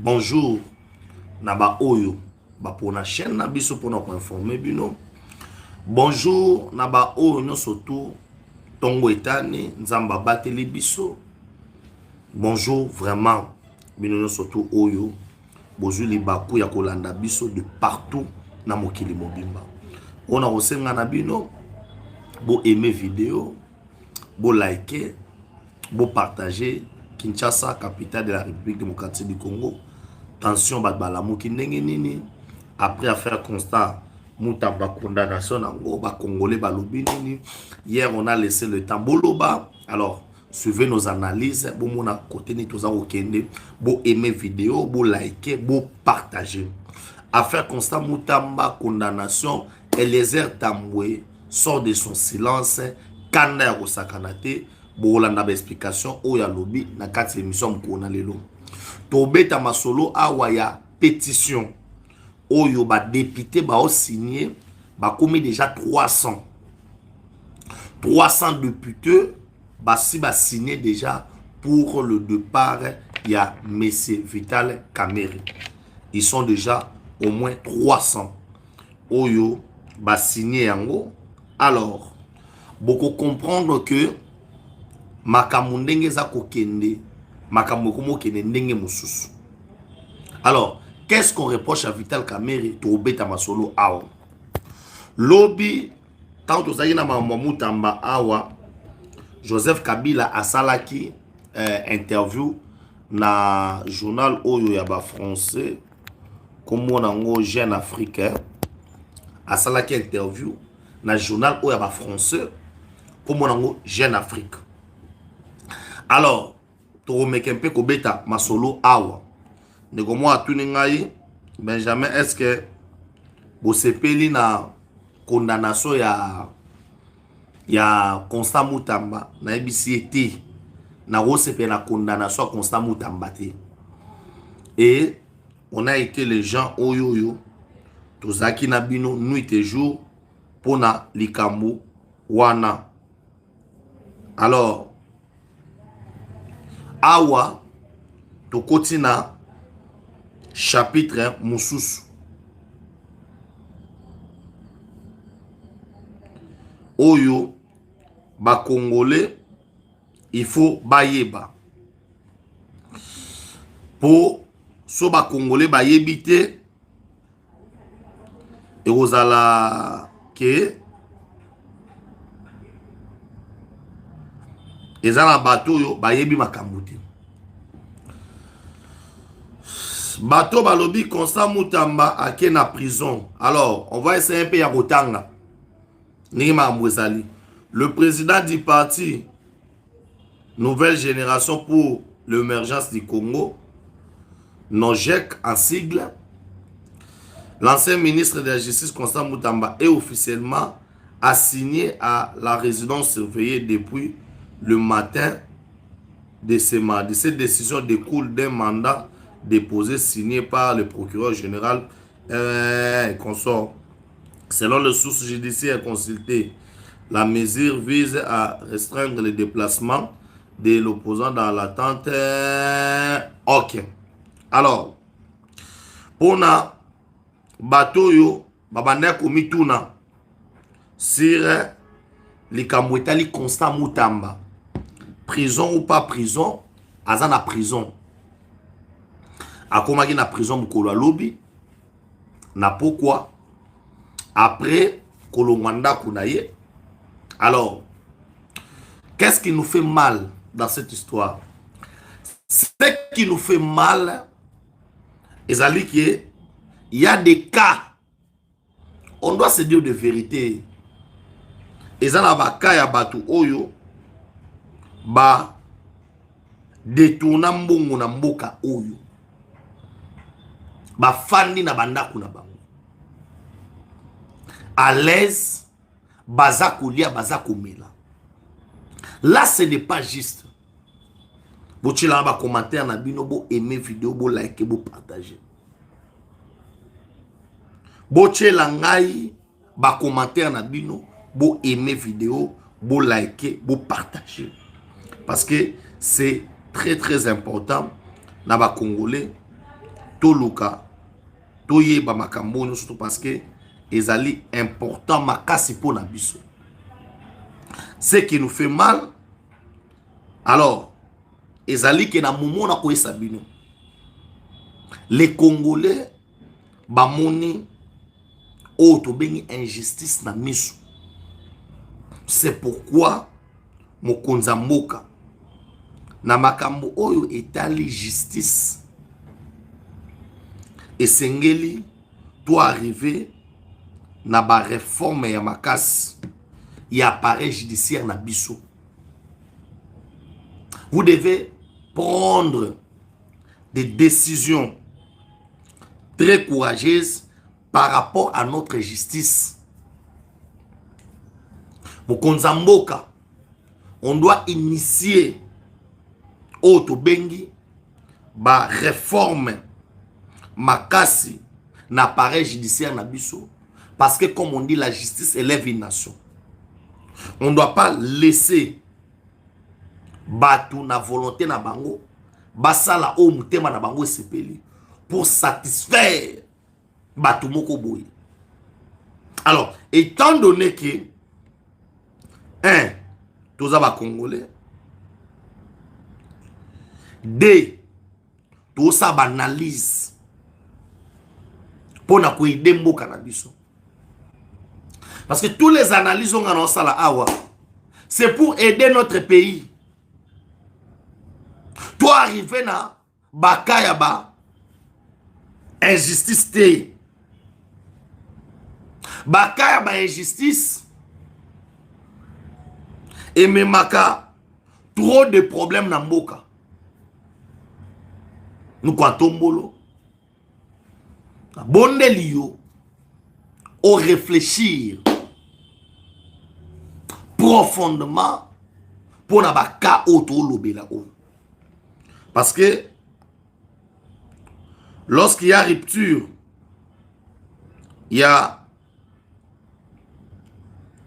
bonjour naba oyo ba pona chaîne na biso pona ko informer bino. Bonjour naba oyo no surtout tongo etani nzamba bateli biso. Bonjour vraiment bino no surtout oyo bozu libaku ya kolanda biso de partout na mokili mobimba. On a resenga na bino bo aimer vidéo, bo liker, bo partager. Kinshasa, capitale de la République démocratique du Congo. Tension Badbalamu qui nini. Après affaire constat, Moutamba condamnation nango ba Congolais balobi nini. Hier on a laissé le temps boloba. Alors suivez nos analyses. Bo mona côté ni toza okende. Bo aimer vidéo, bo liker, bo partager. Affaire constat Moutamba condamnation. Eliezer Tambwe sort de son silence. Kanda Rosakanate. Bolanda ba explication oya lobby na kati émission mkona lelo. Tobeta masolo awa ya pétition. Oyo ba député ba o signé ba komi déjà 300. 300 députés ba si ba signé déjà pour le départ ya Monsieur Vital Kamerhe. Ils sont déjà au moins 300. Oyo ba signé yango. Alors, beaucoup comprendre que makambo ndenge za kokende makambo komo kende ndenge mususu. Alors qu'est-ce qu'on reproche à Vital Kamerhe to beta masolo awa lobby tant tozaki na Moutamba awa Joseph Kabila asalaki interview na journal oyo ya ba français comme nango Jeune Afrique asalaki interview na journal oyo ya ba français comme nango Jeune Afrique. Alors, tu remets un peu kobeta masolo awa. Nego moi atuni ngai Benjamin, est-ce que vous sepeli na condamnation ya Constant Moutamba na EBCT na rosepe na condamnation à Constant Moutamba te. Et on a été les gens oyoyo tozaki na bino nuit et jour pona likambo wana. Alors awa tokoti na chapitre mususu oyo ba Congolais il faut bayeba po so ba Congolais bayebi te e ozala ke ezala bato yo bayebi makambo te. Bato balobi Constant Moutamba ake na prison. Alors on va essayer un peu ya kotanga nima mwezali. Le président du parti Nouvelle Génération pour l'émergence du Congo, NOGEC en sigle, l'ancien ministre de la Justice Constant Moutamba est officiellement assigné à la résidence surveillée depuis le matin de ce mardi. Cette décision découle d'un mandat déposé signé par le procureur général consort. Selon les sources judiciaires consultées, la mesure vise à restreindre les déplacements de l'opposant dans l'attente. Ok. Alors, pour na batoyo babanda komituna sur likambo etali Constant Moutamba. Prison ou pas prison, aza na prison. Akomaki na prison mukolo lobby. Na pourquoi? Après Kolongwanda Kunaye. Alors, qu'est-ce qui nous fait mal dans cette histoire? Ce qui nous fait mal, c'est qu'il y a des cas, on doit se dire de vérité. Et ça, il y a des cas, il y a des oyo, ba détourna mbongo na mboka oyo. Ba fandi na bandaku na bango. À l'aise, baza kolia, baza komela. Là, ce n'est pas juste. Vous avez un commentaire, vous aimez vidéo, vous likez, vous partagez. Vous avez un commentaire, vous aimez vidéo, vous likez, vous partagez. Parce que c'est très très important dans les Congolais. toluka toyeba makambo surtout parce que ezali important makasi pona biso. Ce qui nous fait mal, alors ezali que na moment na koyesa bino les Congolais bamoni o to bengi injustice na miso. C'est pourquoi mokonza mboka na makambo oyo etali justice esengeli to arriver na ba réforme ya makasi ya appareil judiciaire na biso. Vous devez prendre des décisions très courageuses par rapport à notre justice. Mokonza mboka, on doit initier auto bengi ba réforme makasi na appareil judiciaire na biso, parce que comme on dit, la justice élève une nation. On ne doit pas laisser batu na volonté na bango basala o mutema na bango sepeli pour satisfaire batu moko boye. Alors, étant donné que tous les Congolais, deux, tout ça analyse pour na koide mboka na biso. Parce que tous les analyses on a ça la awa, c'est pour aider notre pays. Toi arriver na bakaya ba injustice te. Bakaya ba injustice et memaka trop de problèmes na mboka. Nous kwa tombolo. Bonde liyo au réfléchir profondément pour na baka auto lobela o. Parce que lorsqu'il y a rupture, il y a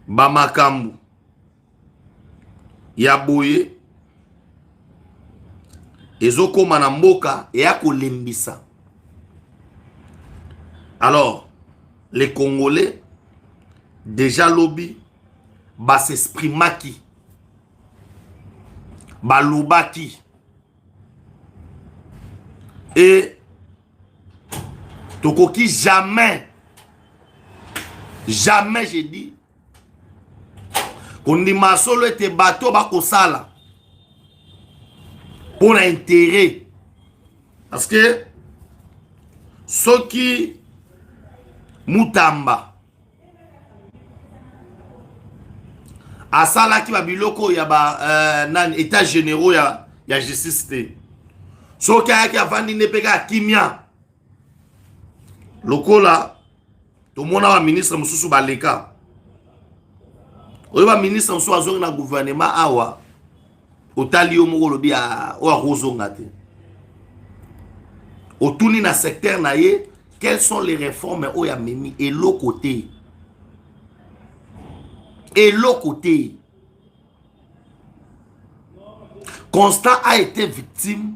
Bamakambu, il y a Boye, Ezoko Manamboka et Akolembisa. Alors, les Congolais, déjà lobby, bas esprit maki, balubaki. Et Tokoki jamais, j'ai dit, qu'on dit ma solo était bateau bako sala pour l'intérêt. Parce que ceux qui Mutamba asala ki babiloko ya ba nan état généraux ya justice te. So ki avandi nepeka kimia lokola to mona wa ministre mususu baleka. Oyo ba ministre mususu azonga na gouvernement awa otali yo moko lobi a o akozonga te. Otuni na secteur na ye, quelles sont les réformes oya memi et l'autre côté. Et l'autre côté. Constant a été victime.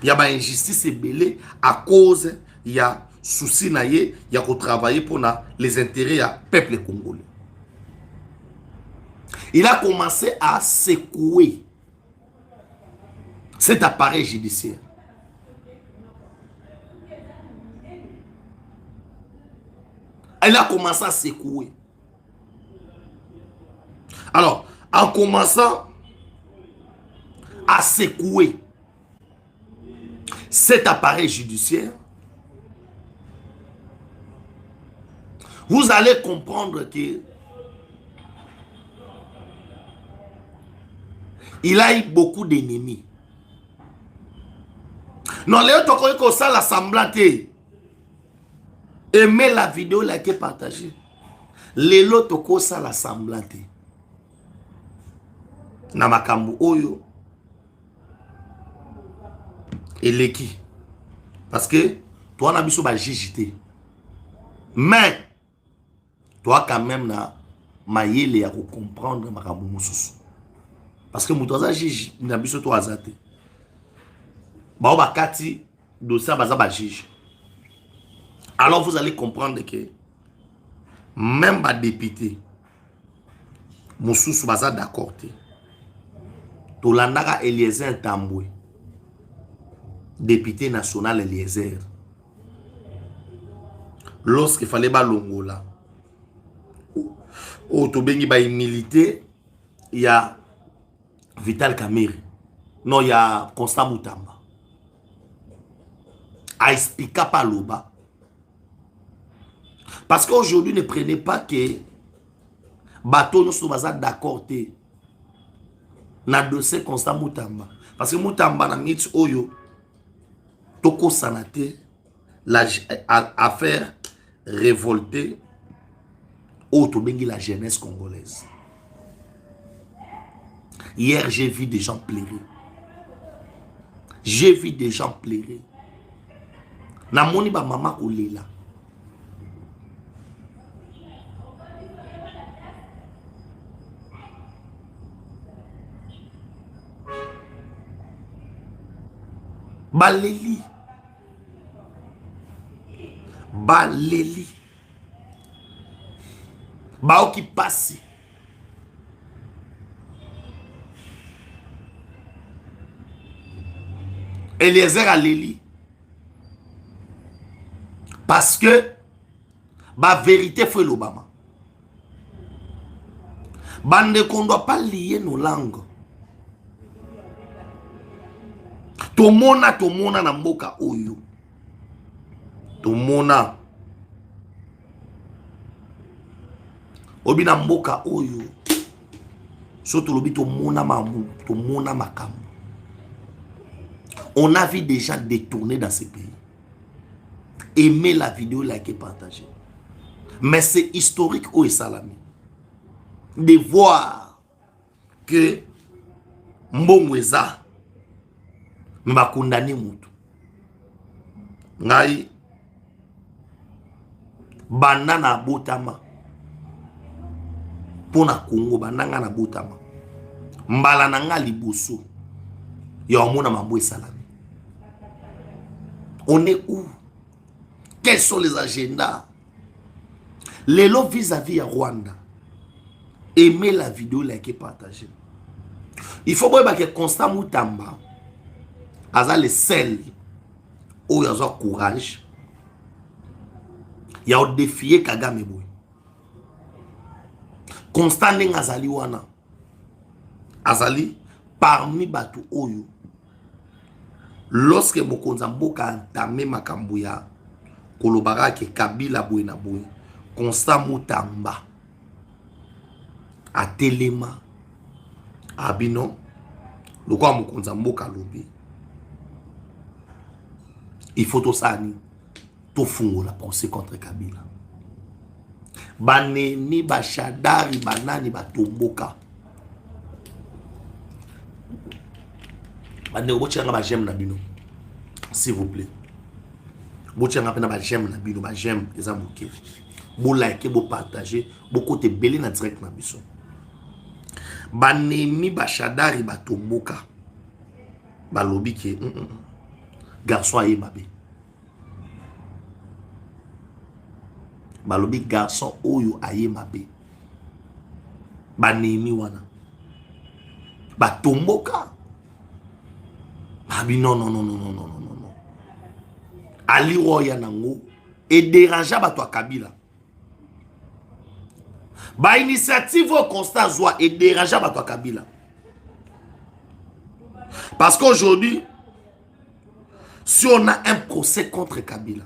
Il y a une injustice belée à cause il y a souci naïe, il y a qu'on travailler pour les intérêts du peuple congolais. Il a commencé à secouer cet appareil judiciaire. Il a commencé à secouer. Alors, en commençant à secouer cet appareil judiciaire, vous allez comprendre que il a eu beaucoup d'ennemis. Non, les autres comme ça l'assemblée. Aimez la vidéo, likez, partagez. Les autres comme ça l'assemblée. Na makambu oyo eleki. Parce que toi na biso ba jijité. Mais toi quand même na mayele ya comprendre makambu mususu. Parce que mutoza jiji na biso to azate. Ba kati dossier baza juge. Alors vous allez comprendre que même les députés, Moussous baza d'accord. Tolandaka Eliezer Tambwe, député national Eliezer. Lorsqu'il fallait balongola, au Tobengi ba milité, il y a Vital Kamerhe. Non, il y a Constant Mutamba. A expliqué par l'Oba. Parce qu'aujourd'hui, ne prenez pas que bateau nous sommes d'accord na dossier Constant Mutamba. Parce que Mutamba na miti oyo toko sanate l'affaire révoltée au Tobengi la jeunesse congolaise. Hier, j'ai vu des gens pleurer. J'ai vu des gens pleurer. Na moni ba maman olela. Baléli. Baléli. Bao qui passe. Eliezer Aleli. Parce que la vérité fait l'Obama. Bande qu'on ne doit pas lier nos langues. Tomona na mboka oyo. Tomona. Obi na mboka oyo. Surtout lobi tomona mamu, tomona makamu. On a vu des gens détournés dans ces pays. Aimez la vidéo, likez, partagez. Mais c'est historique au Salami de voir que Mbongweza m'a condamné mutu. Ngai banana botama pona Congo bananga na botama. Mbala nanga liboso ya omona mabwe Salami. On est où? Quels sont les agendas? Les lots vis-à-vis à Rwanda. Aimez la vidéo, likez, partagez. Il faut voir que Constant Mutamba a le sel où il y a courage. Il y a défié Kagame. Constant Azali wana. Azali parmi Batu Oyo. Lorsque Mokonza Mboka a entamé Makambuya, Kolobara ke Kabila boy na boy, Constant Mutamba a Telema Abino, le quoi Mokonza Mboka lobi. Il faut tout ça ni tout fungo la pensée contre Kabila. Baneni bashadari banani batomboka. Bande obo tchanga ba j'aime na bino. S'il vous plaît. Bo tchanga pena ba j'aime na bino, ba j'aime les amoké. Bo like, bo partager, bo côté belé na direct na biso. Baneni bashadari batomboka. Ba lobi ke garçon aye mabe. Ba lobi garçon oyo aye mabe. Baneni wana. Batomboka. Non, non, non, non, non, non, non, non. Ali Roya Nango et dérangeant à toi Kabila. Ba initiative au constat Zoa et dérangeant à toi Kabila. Parce qu'aujourd'hui, si on a un procès contre Kabila,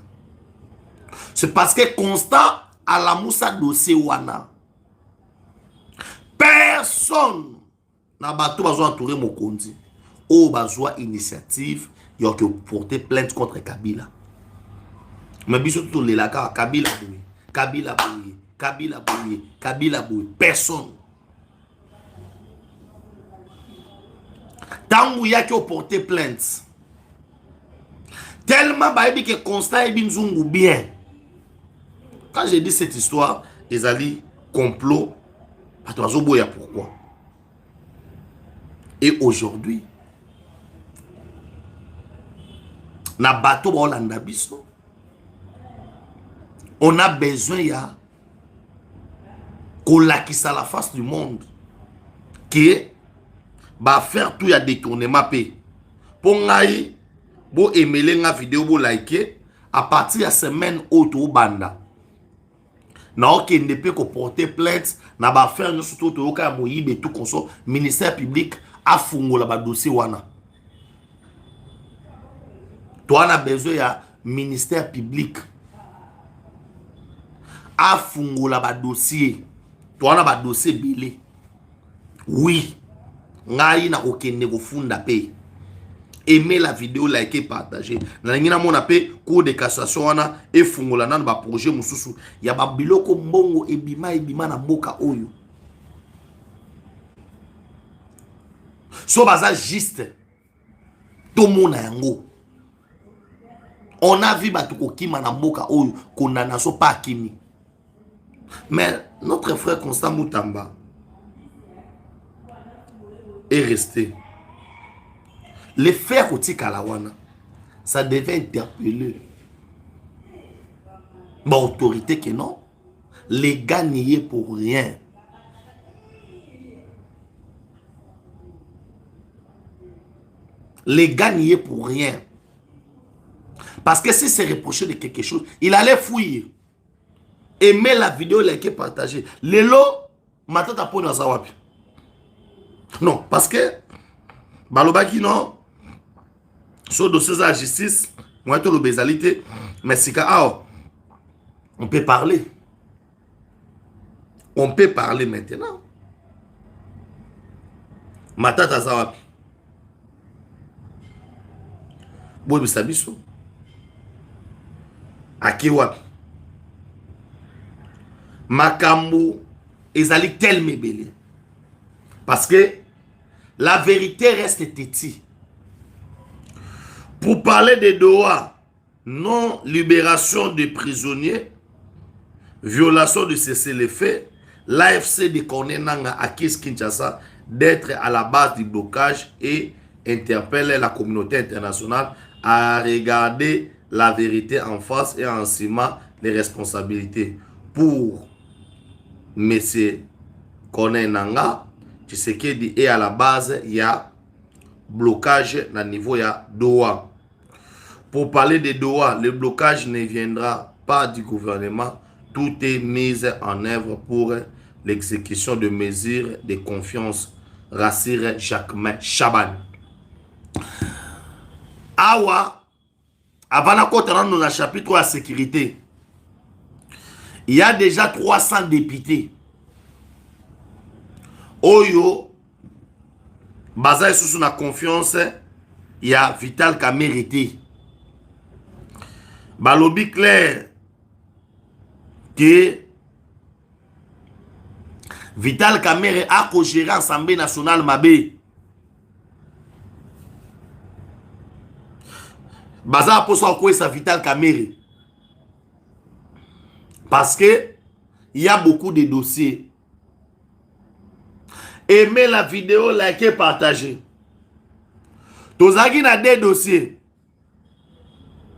c'est parce que constat à la Moussa dossier wana. Personne n'a battu besoin entourer Mokondi. Ou besoin initiative, il y a que porter plainte contre Kabila. Mais bisous tout les laka Kabila bouye, Kabila bouye, Kabila bouye, Kabila bouye. Personne. Tant qu'il y a que porter plainte. Tellement baïbi que constat et binzungu bien. Quand j'ai dit cette histoire, les alliés complot, pourquoi? Et aujourd'hui, na bateau baolanda biso. On a besoin ya kolakisa la face du monde qui va faire tout ya détournement pe. Pour ngai bo emele nga vidéo bo like à partir ya semaine auto banda. Na okende pe ko porter plainte na ba faire no surtout to ka moyibe tout konso ministère public a fungola ba dossier wana. Toi on a besoin ya ministère public a fungola ba dossier. Toi on a ba dossier belé. Oui. Ngai na okende ko funda pe. Aimez la vidéo, likez, partagez. Nalingina mon appel cours de cassation wana et fungola nan ba projet mususu. Ya ba biloko mbongo ebima na mboka oyo. So baza juste to mona yango. On a vu batuko kima na mboka oyo kondana so pa kimi. Mais notre frère Constant Mutamba est resté. Les faire au Tikalawana, ça devait interpeller l'autorité que non. Les gars n'y est pour rien. Les gars n'y est pour rien. Parce que si c'est reproché de quelque chose, il allait fouiller. Aimer la vidéo, liker, partager. Lelo, maintenant t'as pas dans wapi. Non, parce que Balobaki non. Sur le dossier de la justice, moi tout le bezalité, mais si on peut parler. On peut parler maintenant. Matata zawapi. Boy bisabiso. Aki wapi. Makambo ezali tel mebele. Parce que la vérité reste tétie. Pour parler des droits, non libération des prisonniers, violation de cessez-le-feu, l'AFC déconne Nanga Akis Kinshasa d'être à la base du blocage et interpelle la communauté internationale à regarder la vérité en face et en assumant les responsabilités. Pour M. Kone Nanga, Tshisekedi est à la base, il y a blocage à niveau il y a Doha. Pour parler des Doha, le blocage ne viendra pas du gouvernement. Tout est mis en œuvre pour l'exécution de mesures de confiance. Rassure Jacquemin Chaban. Awa, avant dans le chapitre de la sécurité, il y a déjà 300 députés. Oyo, basé sur la confiance, il y a Vital Kamerhe. Balobi clair que Vital Kamerhe a co-géré l'Assemblée nationale Mabé. Baza pour ça quoi ça Vital Kamerhe. Parce que il y a beaucoup de dossiers. Aimez la vidéo, likez, partagez. Tozaki na des dossiers.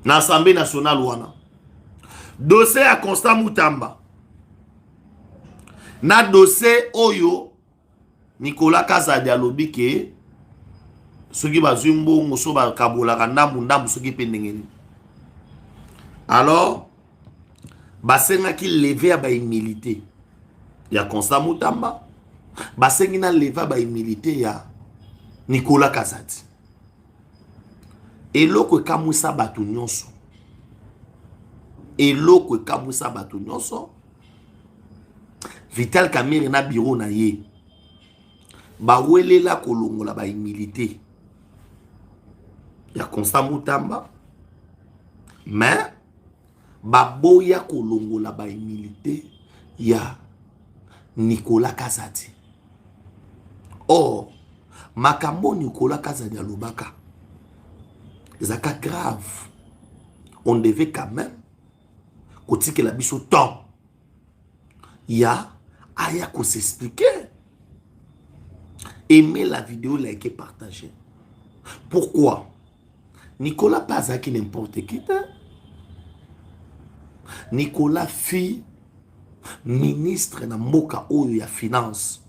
L'Assemblée nationale wana. Dossier à Constant Mutamba. Na dossier oyo Nicolas Kazadi alobi ke soki bazumbo ngoso ba kabola ndambu soki pendengeni. Alors basenga ki lever ba humilité ya Constant Mutamba. Basengi na lever ba humilité ya Nicolas Kazadi. Eloko kamusa batu nyonso. Eloko kamusa batu nyonso. Vital Kamerhe na bureau na ye. Ba wele la kolongola ba humilité. Ya Constant Mutamba. Mais ba boya kolongola ba humilité ya Nicolas Kazadi. Or makambo Nicolas Kazadi alobaka. Zaka grave. On devait quand même côté que la biso temps. Il y a aya qu'on s'expliquer. Aimez la vidéo, likez, partagez. Pourquoi? Nicolas pas qui n'importe qui. Nicolas fut ministre na mboka oyo ya finance.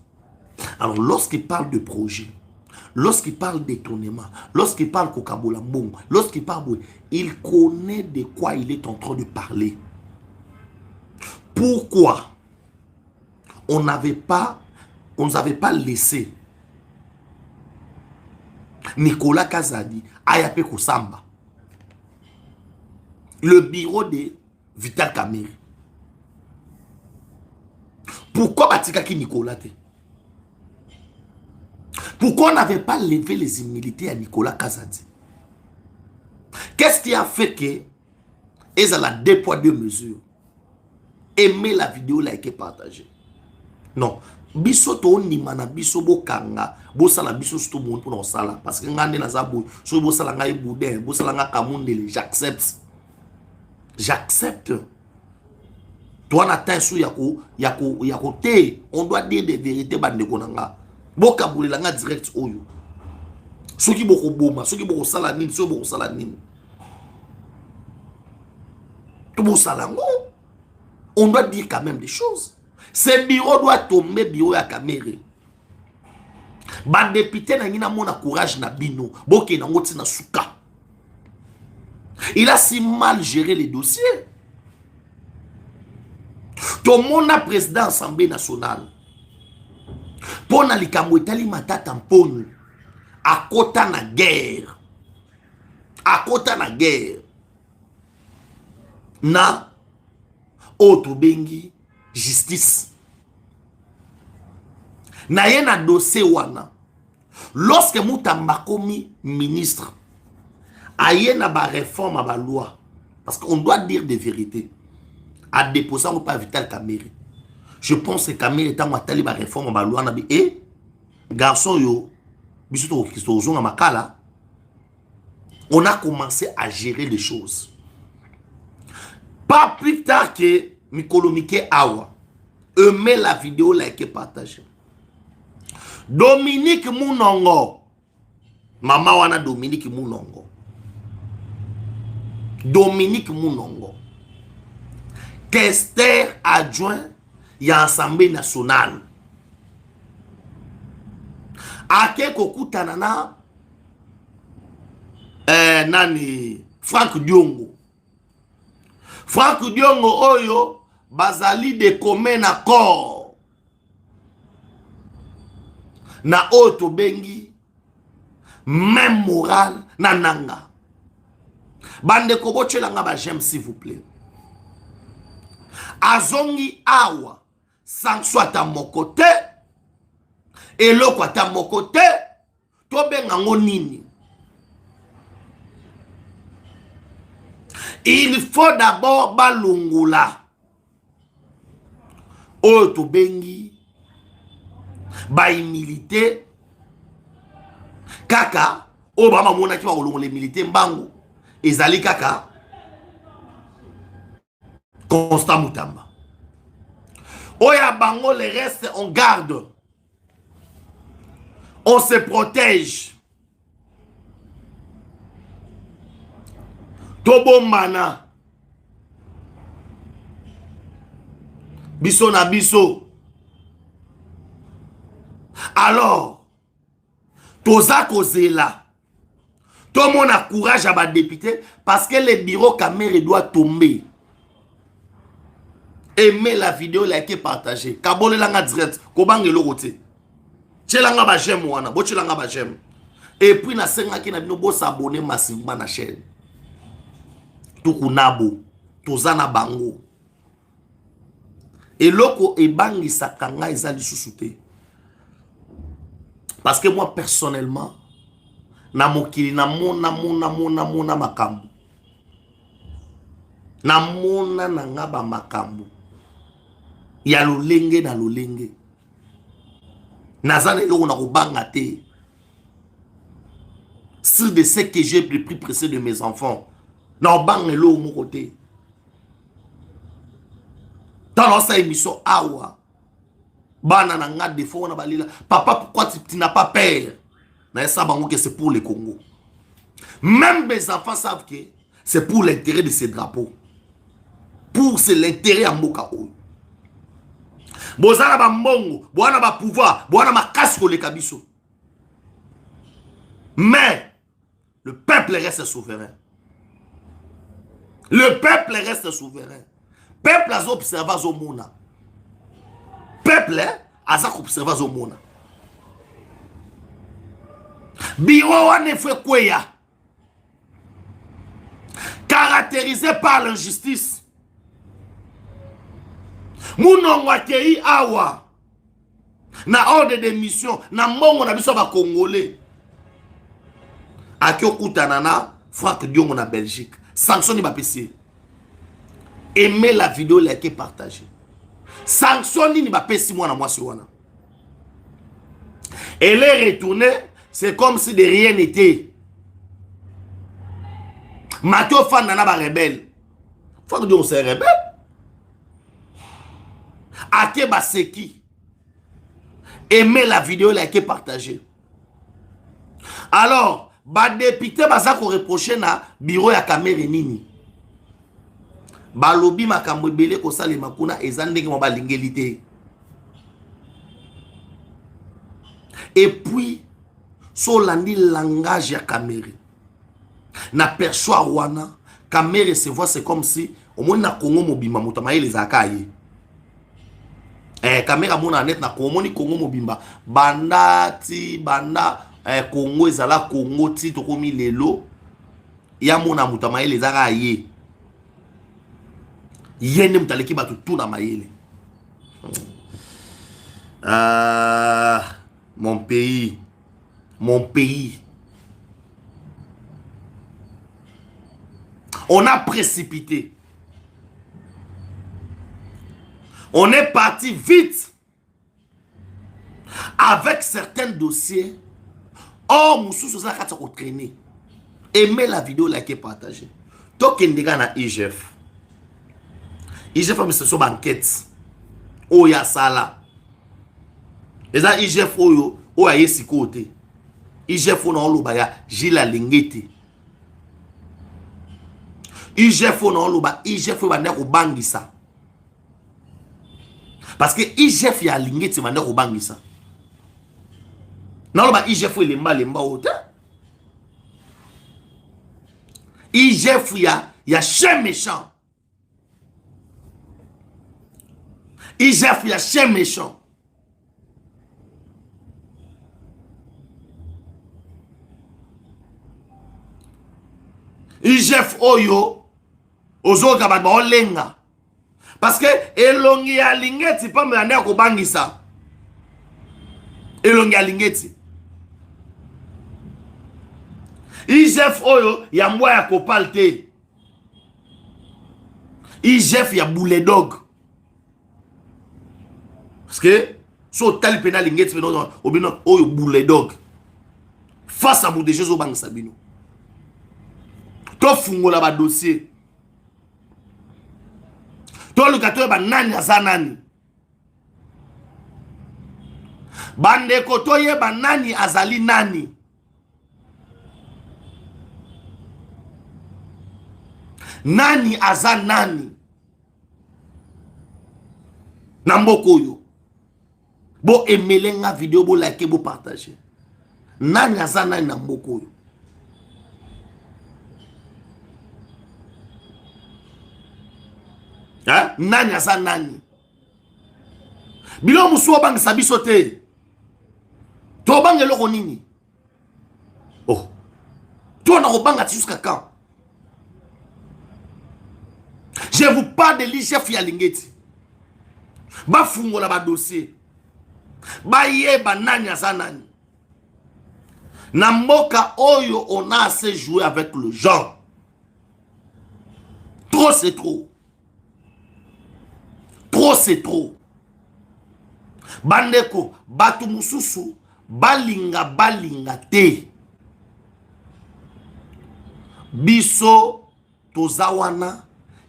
Alors lorsqu'il parle de projet, lorsqu'il parle d'étonnement, lorsqu'il parle Kokabola Mbongo, lorsqu'il parle, il connaît de quoi il est en train de parler. Pourquoi on nous avait pas laissé Nicolas Kazadi Ayape Kosamba, le bureau de Vital Kamerhe? Pourquoi Batika ki Nicolas te? Pourquoi on n'avait pas levé les humilités à Nicolas Kazadi? Qu'est-ce qui a fait que ils ont deux poids deux mesures? Aimer la vidéo, liker, partager. Non. Biso to nimana biso bo kanga bo sala biso sto bon pour non sala parce que ngande na zabo so bo sala ngai boudin bo sala nga kamundele, j'accepte. J'accepte. Toi na tensu yako te, on doit dire des vérités bande konanga. Bo kabulila nga direct oyo. Soki boko boma, soki boko sala nini, so boko sala nini. To bo sala ngo. On doit dire quand même des choses. Ce bureau doit tomber bureau à Kamerhe. Ba député na ngina mona courage na bino, boke na ngoti na suka. Il a si mal géré les dossiers. Tout le monde a président de l'Assemblée nationale. Pour na likambo etali matata mponu. À côté na guerre. À côté na guerre. Na auto bengi justice. Na yena dossier wana. Lorsque Moutamba komi ministre, ayena ba réforme à ba loi. Parce qu'on doit dire des vérités. À déposer ou pas Vital Kamerhe. Je pense que Kamerhe est en train de ba réforme à ba loi. Et garçon yo, biso to makala, on a commencé à gérer les choses. Pas plus tard que Mikolo Mike Awa, aimez la vidéo, likez, partagez. Dominique Mounongo, maman wana Dominique Mounongo. Dominique Mounongo, questeur adjoint ya Assemblée nationale. Ake kokutana na nani Franck Diongo. Franck Diongo oyo bazali de commun accord na auto bengi même moral na nanga. Bande koboche langa ba j'aime s'il vous plaît. Azongi awa sans soit à mon côté et l'autre à mon côté to benga ngonini. Il faut d'abord balungula. Auto bengi ba milité kaka Obama mona ki ba kolongola milité mbangu ezali kaka Constant Moutamba. Oya bango les restes on garde. On se protège. Tobo mana. Biso na biso. Alors, toza kozela. Tout le monde a courage à ba député parce que le bureau Kamerhe doit tomber. Aimez la vidéo, likez, partagez. Kabole langa direct. Kobange lo roté. Tchelanga ba j'aime wana. Bo tchelanga ba j'aime. Et puis na senga ki na bino bo s'abonner massivement na chaîne. Tukunabo. Tozana bango. Et loko e bangi sakanga ezali susute. Parce que moi personnellement na mokili na mona makambu. Na mona na ngaba makambu. Ya lolenge na lolenge. Nazane lo na kobanga te. Sur de ce que j'ai pris pressé de mes enfants. Na obanga lo mon côté. Dans sa émission awa. Bana na nga défaut na balila. Papa pourquoi tu n'as pas peur? Na ça bango que c'est pour le Congo. Même mes enfants savent que c'est pour l'intérêt de ces drapeaux. Pour c'est l'intérêt à Mboka. Bozana ba mbongo, boana ba pouvoir, boana ma casque le kabiso. Mais le peuple reste souverain. Le peuple reste souverain. Peuple a observé au monde. Peuple a observé au monde. Biro wane fait quoi? Caractérisé par l'injustice. Mounon wakei awa. Na ordre de mission. Na mongo na biso ba Congolais. Akio kutanana. Franck Diongo na Belgique. Sanction ni ba PC. Aimez la vidéo, likez, partagez. Sanction ni ba PC moi na moi sur wana. Elle est retournée. C'est comme si de rien n'était. Mathieu Fan nana ba rebelle. Franck Diongo c'est rebelle. Ake Baseki. Aimez la vidéo, likez, partagez. Alors, ba député bazako reprocher na bureau ya Kamere nini. Ba lobi makambo ebele ko sale makuna ezandenge mo ba lingelité. Et puis so landi langage ya Kamere. Na perçoit wana Kamere se voit c'est comme si au moins na Congo mobima mutama les akaye. Kamera mona net na komoni Congo mobimba banda Congo ezala Congo ti to komi lelo ya mona mutama ele zaka ye yene mutaleki batu tout na mayele. Mon pays on a précipité. On est parti vite avec certains dossiers. Oh, Moussou, ça a traîné. Aimez la vidéo, likez, partagez. Tokendega na IGF. IGF a mis sur banquette. Oh, ya sala. Et ça, IGF, oh, ya yesi côté. IGF, on a l'obaya, Gila Lingeti. IGF, on a l'obaya, IGF, on a l'obangisa. Parce que IGF ya lingeti manda ko bangisa. Na loba IGF lemba ote. IGF ya chien méchant. IGF ya chien méchant. IGF oyo ozoka ba olenga. Parce que elongi ya lingeti pa mende ko bangisa. Elongi ya lingeti. IGF oyo ya mbwa ya kopalte. IGF ya bulldog. Parce que so tali pena lingeti pena obino oyo bulldog. Face à vous de Jésus bangisa bino. To fungola ba dossier. To lukato ba nani aza nani. Bande koto ye ba nani azali nani. Nani aza nani. Namboko yo. Bo emele nga video bo like bo partager. Nani aza nani namboko yo. Nani aza nani. Bilo musuwa bangi sabiso te. To bangi loko nini. Oh. To na robanga jusqu'à quand? Je vous parle de l'IGF ya lingeti. Ba fungola ba dossier. Ba yeba nani aza nani. Na mboka oyo on a assez joué avec le genre. Trop c'est trop. Trop c'est trop. Bandeko, batu mususu, balinga te. Biso, tozawana,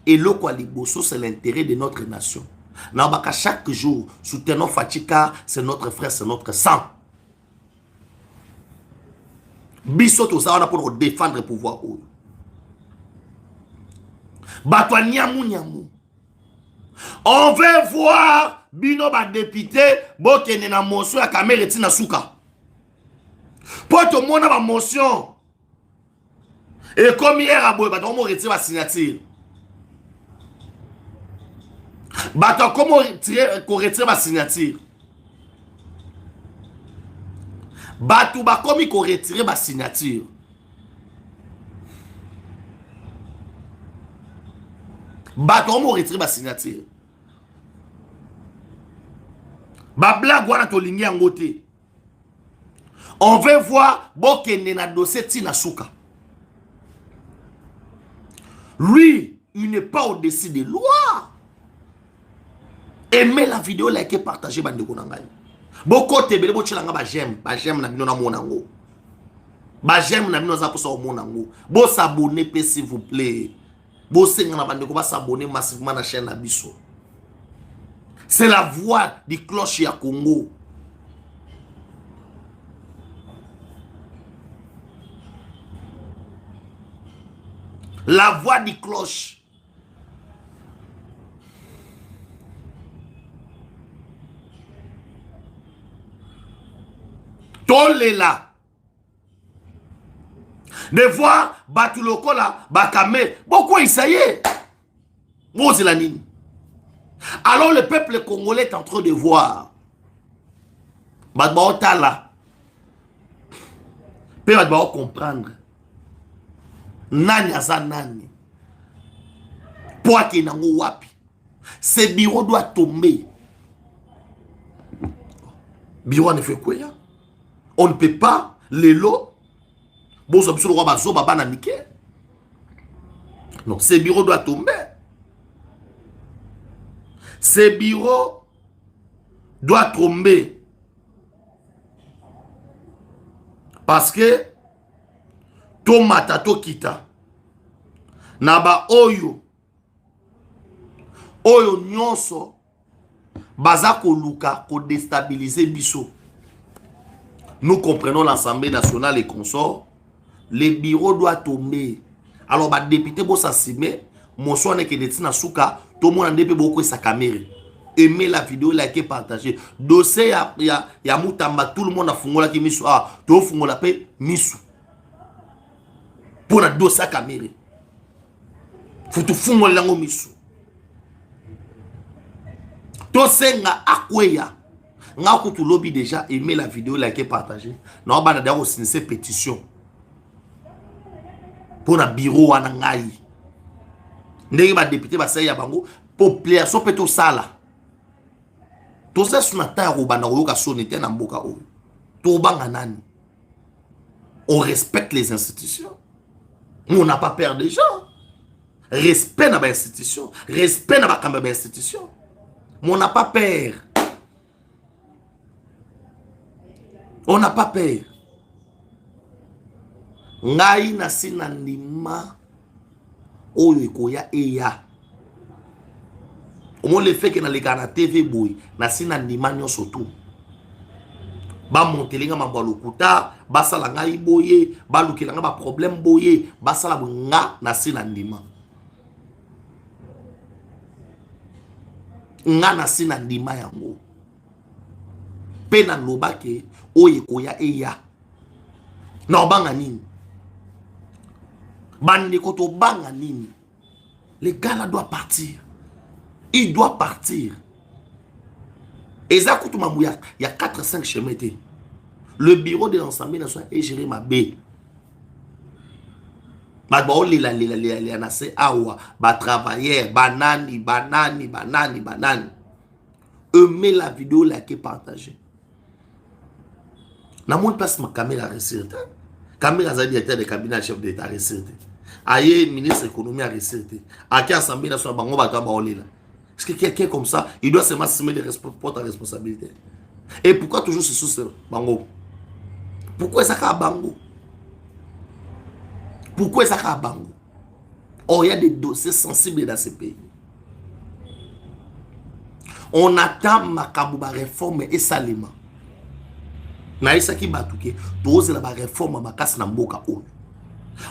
et le quoi liboso, c'est l'intérêt de notre nation. Nabaka chaque jour, soutenons Fatika, c'est notre frère, c'est notre sang. Biso to ça on a pour défendre le pouvoir. Batwa nyamu nyamu. On veut voir bino ba député bokene na motion ya kamere tina suka. Pour tout le monde a motion. Et comme hier à boy ba on retire la signature. Bato comment retire la signature. Bato ba comme ko retirer la signature. Bato on retire la signature. Ba blague wana to lingi ngote. On veut voir bokene na dossier tina suka. Lui, il n'est pas au-dessus des lois. Aimez la vidéo, likez, partagez, bande de konangai. Boko tebele bo chilanga ba j'aime na bino na monango. Ba j'aime na bino za posa o monango. Bo s'abonner s'il vous plaît. Bo senga na bande ko ba s'abonner massivement na chaîne na biso. C'est la voix du clocher à Congo. La voix du cloche. Tolela. De voir Batuloko là, Bakame. Pourquoi il ça y est? Bon, c'est la ligne. Alors le peuple congolais est en train de voir. Batbaota là. Peut va comprendre. Nani aza nani. Pour qu'il n'ango wapi. Ce bureau doit tomber. Bureau ne fait quoi? On ne peut pas les lots. Bon, ça peut roi bazo baba na nike. Non, ce bureau doit tomber. Ce bureau doit tomber. Parce que tomata to kita. Naba oyo nyonso baza ko luka ko déstabiliser biso. Nous comprenons l'Assemblée nationale et consorts. Le bureau doit tomber. Alors, bah, député, bon, ça s'y met. Mon soin est que les tina souka, tout le monde a député beaucoup sa caméra. Aimez la vidéo, likez, partagez. Dossier, ya moutamba, tout le monde a fungola qui misu. Ah, tout fungola paix, misu. Pour la dossier caméra. Faut tout fungola lango misu. Tout senga akweya. Nga kutu lobby déjà, aimez la vidéo, likez, partagez. Non, bah, d'ailleurs, aussi, c'est pétition. Pour un bureau en angai. Ndenge ba député ba saya bango population peto sala. To ça sunata robana oyoka sonete na mboka o. To banga nani. On respecte les institutions. On n'a pas peur des gens. Respect na ba institution, respect na ba kamba ba institution. On n'a pas peur. On n'a pas peur. Ngai na sina ndima oyo ekoya eya. Omo le fait que na leka na TV boy na sina ndima nyonso tout. Ba montelinga mabalokuta, ba sala ngai boye, ba lukelanga ba problème boye, ba sala nga na sina ndima. Nga na sina ndima yango. Pe na lobake oyo ekoya eya. Na obanga nini? Bande koto banga nini. Le gars là doit partir. Il doit partir. Et ça coûte ma mouilla. Il y a 4-5 chemins. Le bureau de l'Assemblée nationale est géré ma baie. Ba les anase awa, ba travailleurs, banani. Aimez la vidéo, likez, partagez. Na mon place ma caméra recette. Caméra za directeur de cabinet chef d'État recette. Aïe, ministre économie à recette. À qui Assemblée nationale bango ba baolela. Est-ce que quelqu'un comme ça, il doit se m'assumer de porte à responsabilité. Et pourquoi toujours ce sous bango? Pourquoi ça ka bango? Pourquoi ça ka bango? Or il y a des dossiers sensibles dans ce pays. On attend Makabouba réforme et salement. Naïsaki Batouké, tous la réforme ma casse na mboka.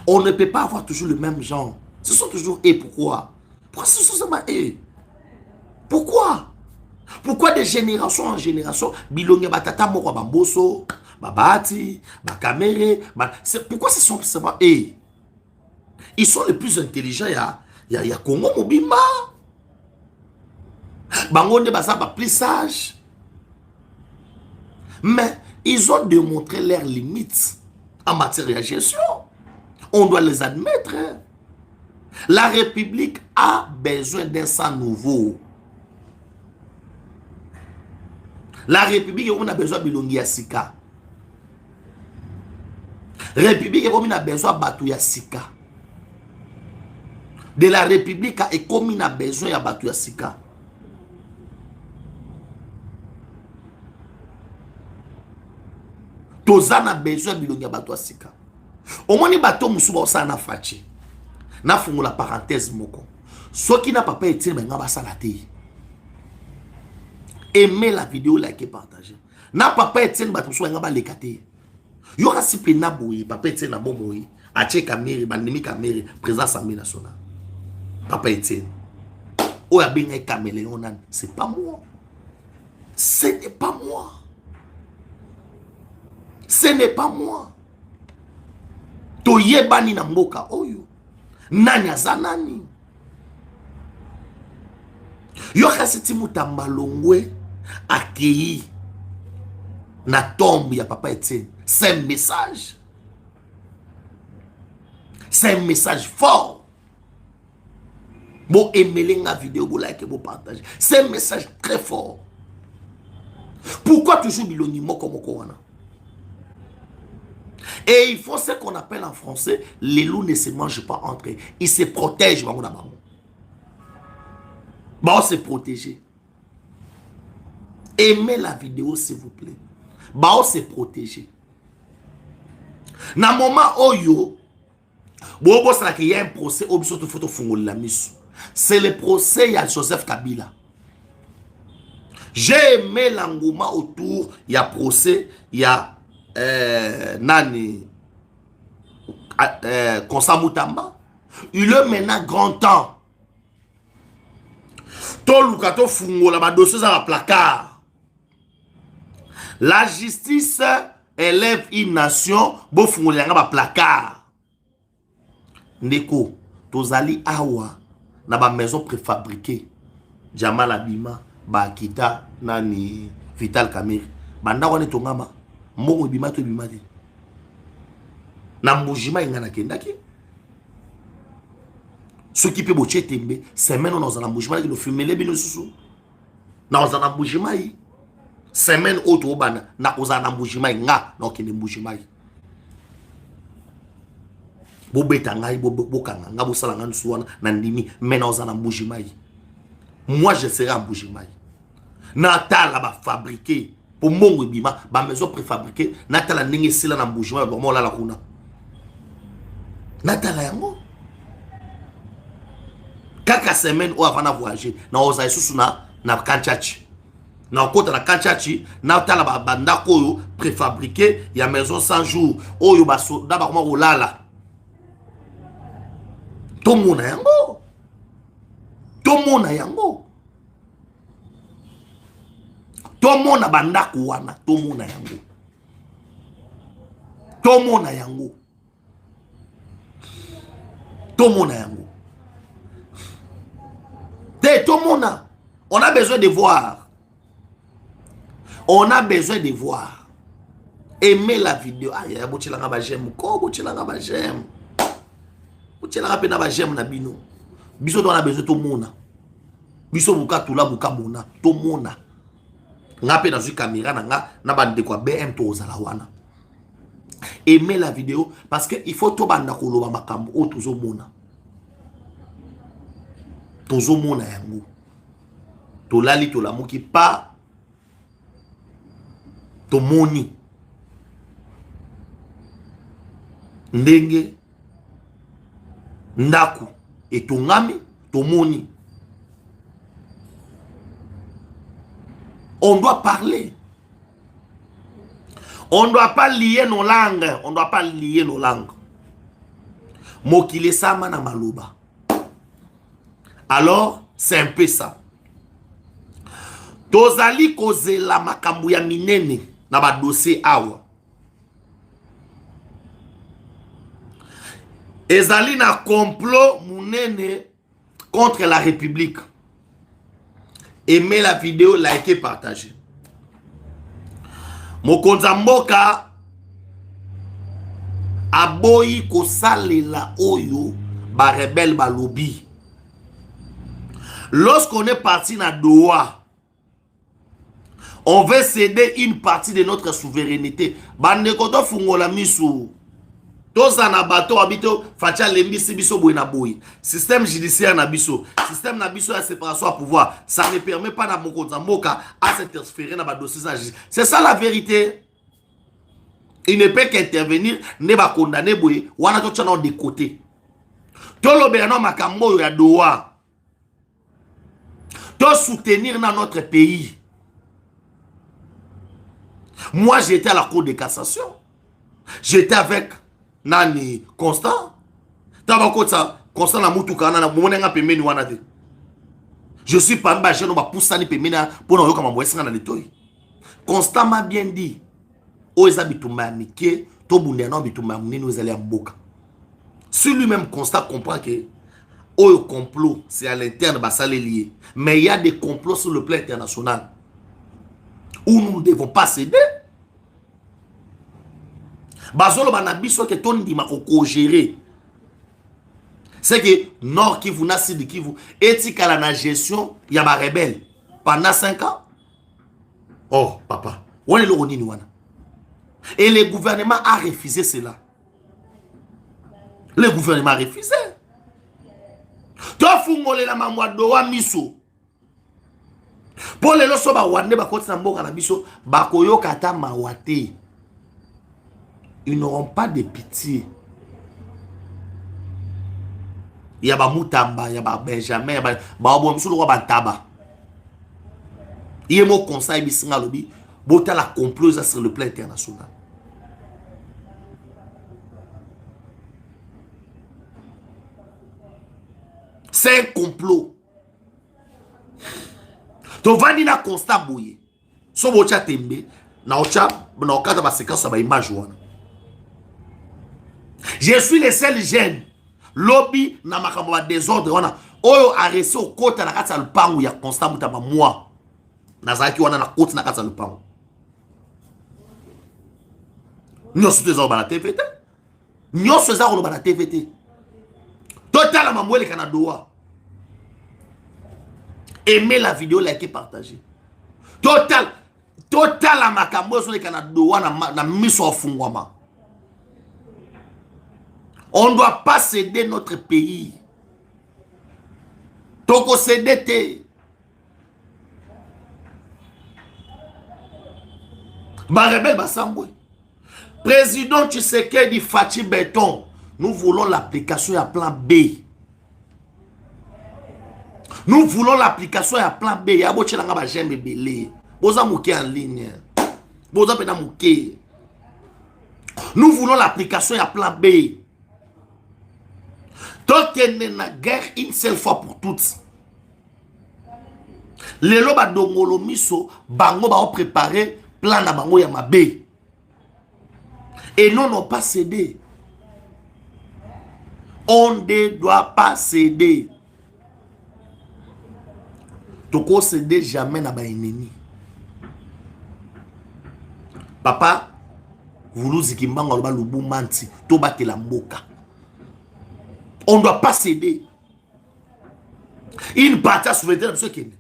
On ne peut pas avoir toujours le même genre. Ce sont toujours et pourquoi? Pourquoi ce sont seulement et? Pourquoi? Pourquoi de génération en génération, bilonge batata moko bamboso, babati, bakamere, pourquoi ce sont seulement et? Ils sont les plus intelligents, il y a Congo Mobimba. Bangonde basa ba plus sage. Mais ils ont démontré leurs limites en matière de gestion. On doit les admettre. La République a besoin d'un sang nouveau. La République, on a besoin de Bilongi Sika. La République, on a besoin de Batou Sika. De la République, on a besoin de Batou Sika. Tozan a besoin de Bilongi Batou Sika. Au moins, bateau Moussouba Osana Fachi. Na fungu la parenthèse moko. Ce qui n'a pas été mais ngaba salati. Aimez la vidéo, likez, partagez. Na papa été bateau so ngaba lekate. Yo kasi pe na boyi, papa été na bomoyi. Ache kameri, bandimi kameri, président Assemblée nationale. Papa été. Oya benga caméléon nan, c'est pas moi. Ce n'est pas moi. Ce n'est pas moi. Toyebani na mboka oyo. Nani azanani. Yo kasiti mutambalongwe akei na tombe ya papa Etienne. C'est un message. C'est un message fort. Bon aimer la vidéo, vous like, vous partagez. C'est un message très fort. Pourquoi toujours bilonimo comme Corona? Et il faut ce qu'on appelle en français, les loups ne se mangent pas entre eux. Ils se protègent. Bon, se protéger. Aimez la vidéo, s'il vous plaît. Bon, se protéger. Dans le moment où il y a un procès, c'est le procès à Joseph Kabila. J'ai aimé l'engouement autour, il y a procès, il y a Nani Konsamutamba. Il est maintenant grand temps. Tolukato fungo la dossier à la placard. La justice élève une nation, bo fungo la placard. Ndeko, tozali awa na ba maison préfabriquée. Jamal Abima, Bakita, Nani Vital Kamiri. Banda wane tongama. Mbongo bimato bimati na mbujima ingana kendaki ce qui peut bocher tembe c'est maintenant dans un mbujima qui le fumele bino susu dans un mbujima yi semaine auto bana na kozana mbujima nga na okende mbujima yi bo beta ngai bo kanga nga bo sala nga suwana na ndimi mais dans un mbujima yi moi je serai en mbujima yi na tala ba fabriquer pour mongo bima ba maison préfabriquée natala ndenge sila na mbujima ba mola la kuna natala yango kaka semaine ou avant de voyager na oza isusu na kanchachi na kota na kanchachi natala ba banda koyo préfabriqué ya maison 100 jours oyo ba soda ba koma kolala to mona yango tomona bandako wana tomona yango te tomona. On a besoin de voir, aimer la vidéo. Aïe bochilanga ba j'aime ko bochilanga ba j'aime pena ba j'aime na bino biso on a besoin tomona biso buka tula buka mona tomona nga pe dans une caméra na bande quoi BM to zala wana. Aimez la vidéo parce que il faut to banda ko loba makambo o tozo mona yango to lali to la moki pa to moni ndenge ndaku et to ngami to moni. On doit parler. On ne doit pas lier nos langues. On ne doit pas lier nos langues. Mokile sama na maloba. Alors, c'est un peu ça. Tozali kozela makambu ya minene na ba dossier awa. Ezali na complot munene contre la République. Aimez la vidéo, likez, partagez. Mokonza mboka aboyi kosalela oyo ba rebelle ba lobby. Lorsqu'on est parti na Doha, on veut céder une partie de notre souveraineté. Bande koto fungola misu. Toza na bato habito facha lembisi biso boy na boy. Système judiciaire na biso. Système na biso ya séparation à pouvoir. Ça ne permet pas na mokonza mboka à s'interférer na ba dossier. C'est ça la vérité. Il ne peut qu'intervenir ne ba condamner boy. Wana to tchana de côté. Tolo berano makambo ya Doha. To soutenir dans notre pays. Moi j'étais à la cour de cassation. J'étais avec Nani Constant. Constant na mutuka na monenga pemeni wana te. Je suis pas mbajé no ba poussani pemeni pour na yoka mamboesinga na litoyi. Constant m'a bien dit. Oeza bitumba mike to bunde na bitumba munene ozali ya mboka. Si lui-même Constant comprend que au complot c'est à l'interne basale lié, mais il y a des complots sur le plan international où nous ne devons pas céder. Bazolo banabiso que ton di makoko gérer. C'est que Nord Kivu na Sud Kivu etikala na gestion ya ba rebelle pendant 5 ans. Oh papa, on est le nini wana. Et le gouvernement a refusé cela. Le gouvernement a refusé. To fungole la mamwa doa miso. Pour les loso ba wande ba koti na mboka na biso ba koyoka ata mawate. Ils n'auront pas de pitié. Il y a Moutamba, il y a Benjamin, il y a Bantaba. Il y a mon conseil, il y a la complose sur le plan international. C'est un complot. Donc, on va dire que constat bouillé. Si on va tembe, on va séquence de l'image. Je suis le seul jeune. Lobby na makambo désordre wana. Oyo arrêté au côté na kati ya lupango ya Constant Mutamba moi. Nazaki wana na côté na kati ya lupango. Nyoso tezao ba na TVT. Nyoso ezao ba na TVT. Total mamwele kana doa. Aimez la vidéo, likez, partagez. Total la makambo so le kana doa na miso ofungwama. On ne doit pas céder notre pays. Toko céder. Barebel Bassamboué. Président Tshisekedi Fachi Béton. Nous voulons l'application à plan B. Nous voulons l'application à plan B. Yabo Tchelanga ba j'aime belé. Boza mouké en ligne. Boza pena mouké. Nous voulons l'application à plan B. Donc, il y a une guerre une seule fois pour toutes. Les loba dongolo miso, bango ba préparé plan na bango ya mabe. Et nous n'ont pas cédé. On ne doit pas céder. Toko céder jamais na ba ennemi. Papa, vous nous zikimbango ba lubu manti, to batela mboka. On ne doit pas céder. Une partie à souveraineté de ce qui est.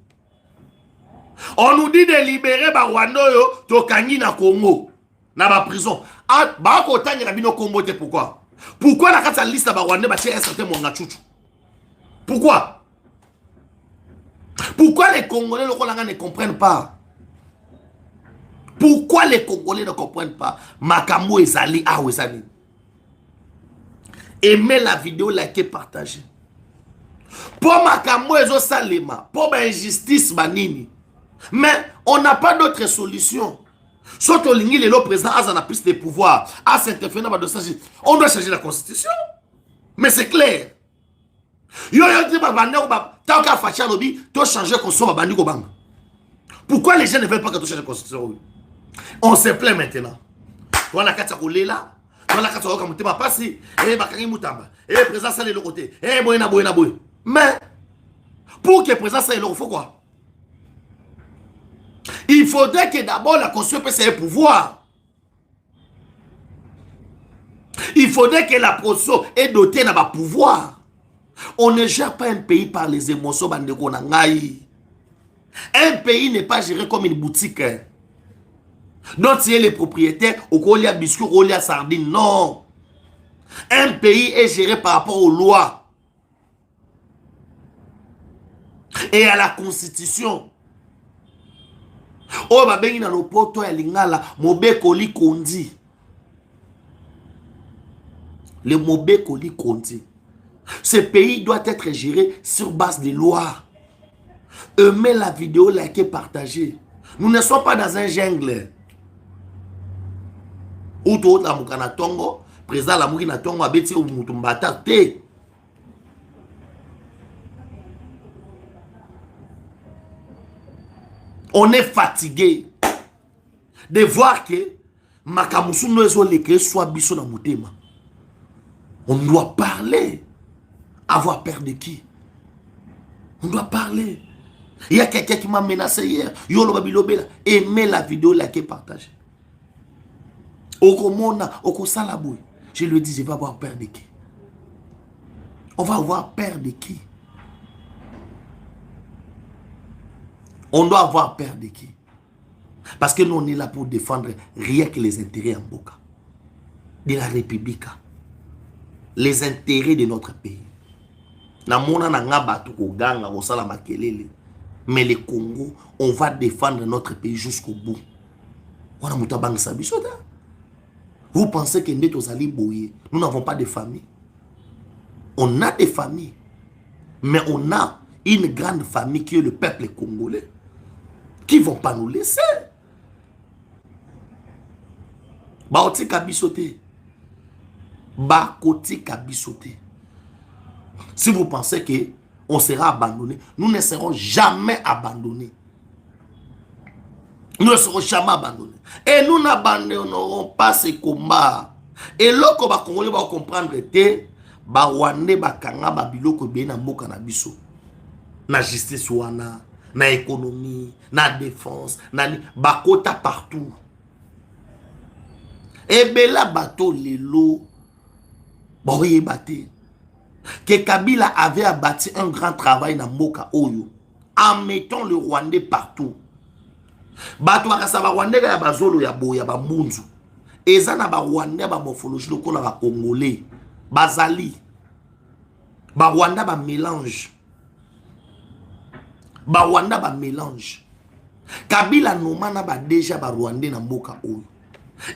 On nous dit de libérer Rwandoyo, Tokangi na Congo, na ba prison. Ah, ba ko tangi na bino Congo te pourquoi? Pourquoi la carte liste ba Rwanda ba un certain monga chuchu? Pourquoi? Pourquoi les Congolais ne comprennent pas? Pourquoi les Congolais ne comprennent pas? Makambo ezali ah ezali. Aimez la vidéo, likez, partagez. Pour makambo ezo salema, pour ma injustice banini. Mais on n'a pas d'autre solution. Soit on ligne le président a la piste de pouvoir, à s'interférer dans le dossier, on doit changer la constitution. Mais c'est clair. Yo dit tant qu'à faire lobby, tu changer la constitution. Pourquoi les gens ne veulent pas que tu changes la constitution? On se plaint maintenant. On a qu'à rouler là. On a qu'à rouler comme tu m'as passé. Eh, Bakari Moutamba. Eh, président, ça est le côté. Eh, boyna. Mais, pour que le président ça est il faut quoi? Il faudrait que d'abord la constitution puisse avoir pouvoir. Il faudrait que la constitution est dotée d'un pouvoir. On ne gère pas un pays par les émotions. Un pays n'est pas géré comme une boutique. Donc, si les propriétaires, au colis à biscuit, au colis à sardine, non. Un pays est géré par rapport aux lois et à la constitution. Oh, bah, ben, il y a le poto et l'ingala, mobe koli kondi. Le mobe koli kondi. Ce pays doit être géré sur base des lois. Aimez la vidéo, likez, partagez. Nous ne sommes pas dans un jungle. Ou tout la mukana tongo, président la mukina tongo abeti ou mutumbata te. On est fatigué de voir que makamusu noezo leke soit biso na mutema. On doit parler. Avoir peur de qui? On doit parler. Il y a quelqu'un qui m'a menacé hier. Yolo babilobela. Aimez la vidéo, likez, partagez. Je lui dis, je vais avoir peur de qui? On va avoir peur de qui? On doit avoir peur de qui? Parce que nous, on est là pour défendre rien que les intérêts en Boka. De la République. Les intérêts de notre pays. Mais le Congo, on va défendre notre pays jusqu'au bout. Vous pensez que nous n'avons pas de famille? On a des familles. Mais on a une grande famille qui est le peuple congolais. Qui ne vont pas nous laisser. Baoti kabisote. Bakoti kabisote. Si vous pensez que on sera abandonné, nous ne serons jamais abandonnés. Nous ne serons jamais abandonnés. Et nous n'abandonnerons pas ce combat. Et là, qu'on va comprendre que ba Rwandais ba kanga ba biloko bien na mboka na biso. Na justice wana, na économie, na défense, na bakota partout. Et bela bateau lelo ba oyebate. Que Kabila avait abattu un grand travail dans Moka Oyo en mettant le Rwandais partout. Bato akasaba Rwandais ya bazolo ya boya ba munzu. Eza na ba Rwandais ba morphologie lokola ba Congolais. Bazali. Ba Rwanda ba mélange. Ba Rwanda ba mélange. Kabila nomana ba déjà ba Rwandais na Moka Oyo.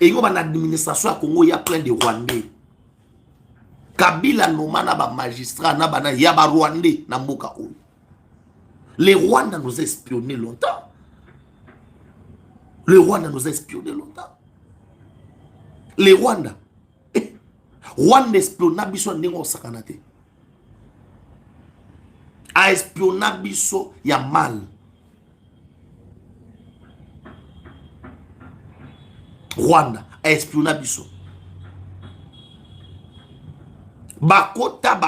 Et yo ba l'administration à Congo il y a plein de Rwandais. Kabila nomana ba magistrat na bana yaba Rwandais na mboka oyo. Les Rwandais nous a espionné longtemps. Les Rwandais nous a espionné longtemps. Les Rwandais. Rwanda espionna biso ndenge osakana te. A espionna biso ya mal. Rwanda a espionna biso. Bakota.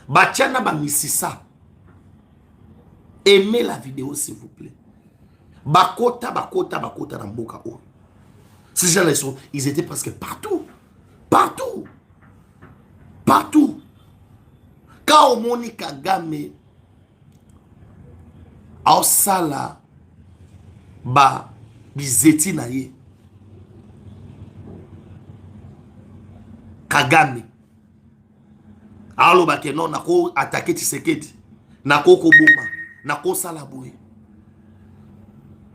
Batiana ba misisa. Aimez la vidéo s'il vous plaît. Bakota dans mboka o. Ces gens-là, ils étaient presque partout. Partout. Quand on moni Kagame au sala ba bizeti na ye. Kagame alo bake non nako attaquer Tshisekedi nako koboma nako sala boye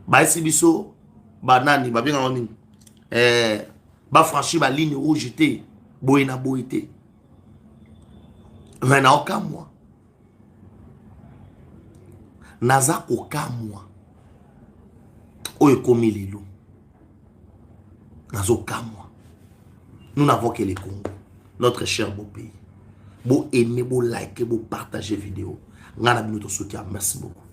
ba esibiso banani ba benga nini ba franchi ba ligne rouge te boye na boye te mais na aucun mois naza aucun mois oyo ekomi lelo nazokamwa. Nous n'avons que le Congo, notre cher beau pays. Beau aimer, beau liker, beau partager vidéo. Ngana bino to soutien. Merci beaucoup.